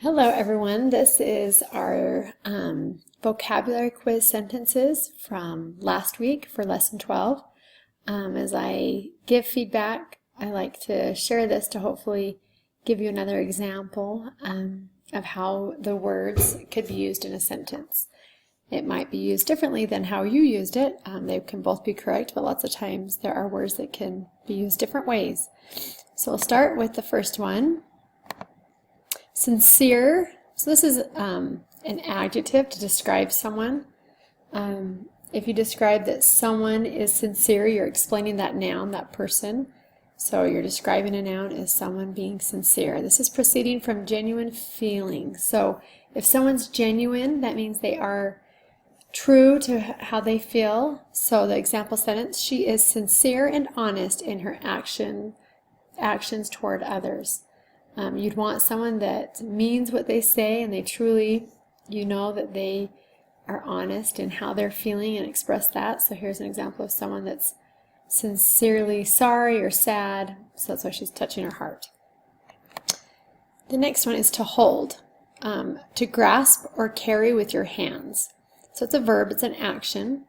Hello everyone, this is our vocabulary quiz sentences from last week for lesson 12. As I give feedback, I like to share this to hopefully give you another example of how the words could be used in a sentence. It might be used differently than how you used it. They can both be correct, but lots of times there are words that can be used different ways. So we'll start with the first one. Sincere. So this is an adjective to describe someone. If you describe that someone is sincere, you're explaining that noun, that person. So you're describing a noun as someone being sincere. This is proceeding from genuine feelings. So if someone's genuine, that means they are true to how they feel. So the example sentence, she is sincere and honest in her actions toward others. You'd want someone that means what they say and they truly, you know that they are honest in how they're feeling and express that. So here's an example of someone that's sincerely sorry or sad. So that's why she's touching her heart. The next one is to hold. To grasp or carry with your hands. So it's a verb, it's an action,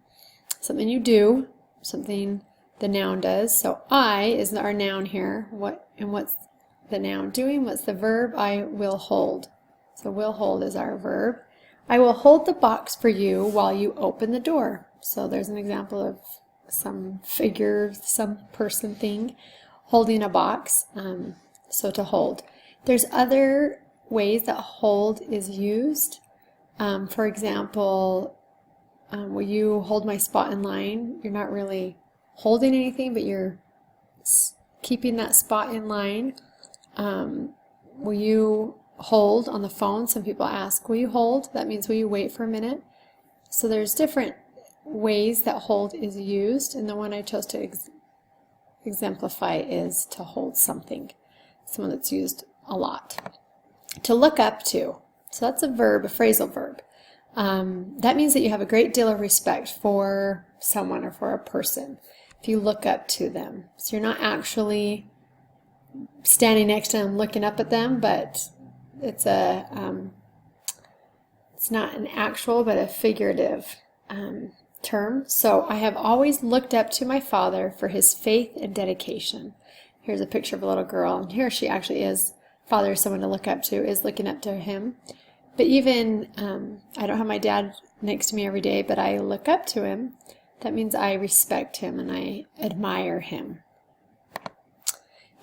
something you do, something the noun does. So I is our noun here. What's the noun doing? What's the verb? I will hold. So will hold is our verb. I will hold the box for you while you open the door. So there's an example of some figure, some person thing holding a box. So to hold. There's other ways that hold is used. For example, will you hold my spot in line? You're not really holding anything, but you're keeping that spot in line. Will you hold on the phone? Some people ask, will you hold? That means will you wait for a minute? So there's different ways that hold is used, and the one I chose to exemplify is to hold something, someone that's used a lot. To look up to. So that's a verb, a phrasal verb. That means that you have a great deal of respect for someone or for a person if you look up to them. So you're not actually standing next to them looking up at them, but it's not an actual but a figurative term. So I have always looked up to my father for his faith and dedication. Here's a picture of a little girl, and here she actually is. Father is someone to look up to, is looking up to him. But even I don't have my dad next to me every day, but I look up to him. That means I respect him and I admire him.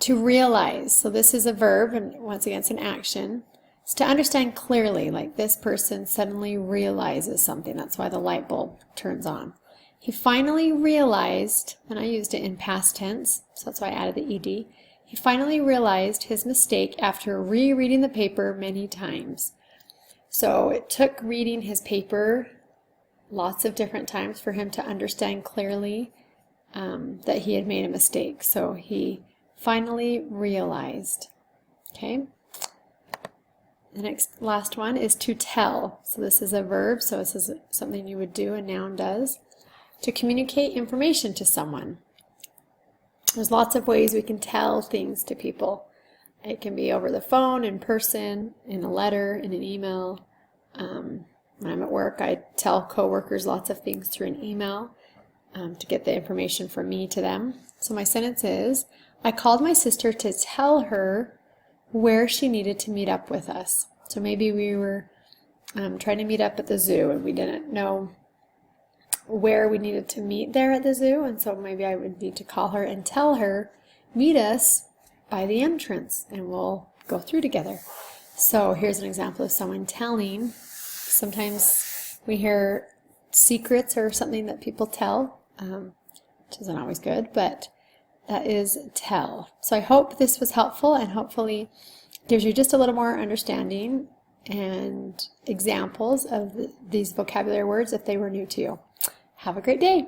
To realize, so this is a verb, and once again it's an action. It's to understand clearly, like this person suddenly realizes something. That's why the light bulb turns on. He finally realized, and I used it in past tense, so that's why I added the ed. He finally realized his mistake after rereading the paper many times. So it took reading his paper lots of different times for him to understand clearly that he had made a mistake. So he finally realized. Okay. The last one is to tell. So this is a verb, so this is something you would do, a noun does. To communicate information to someone. There's lots of ways we can tell things to people. It can be over the phone, in person, in a letter, in an email. When I'm at work, I tell coworkers lots of things through an email to get the information from me to them. So my sentence is, I called my sister to tell her where she needed to meet up with us. So maybe we were trying to meet up at the zoo and we didn't know where we needed to meet there at the zoo, and so maybe I would need to call her and tell her, meet us by the entrance and we'll go through together. So here's an example of someone telling. Sometimes we hear secrets or something that people tell, which isn't always good, but that is tell. So I hope this was helpful and hopefully gives you just a little more understanding and examples of these vocabulary words if they were new to you. Have a great day.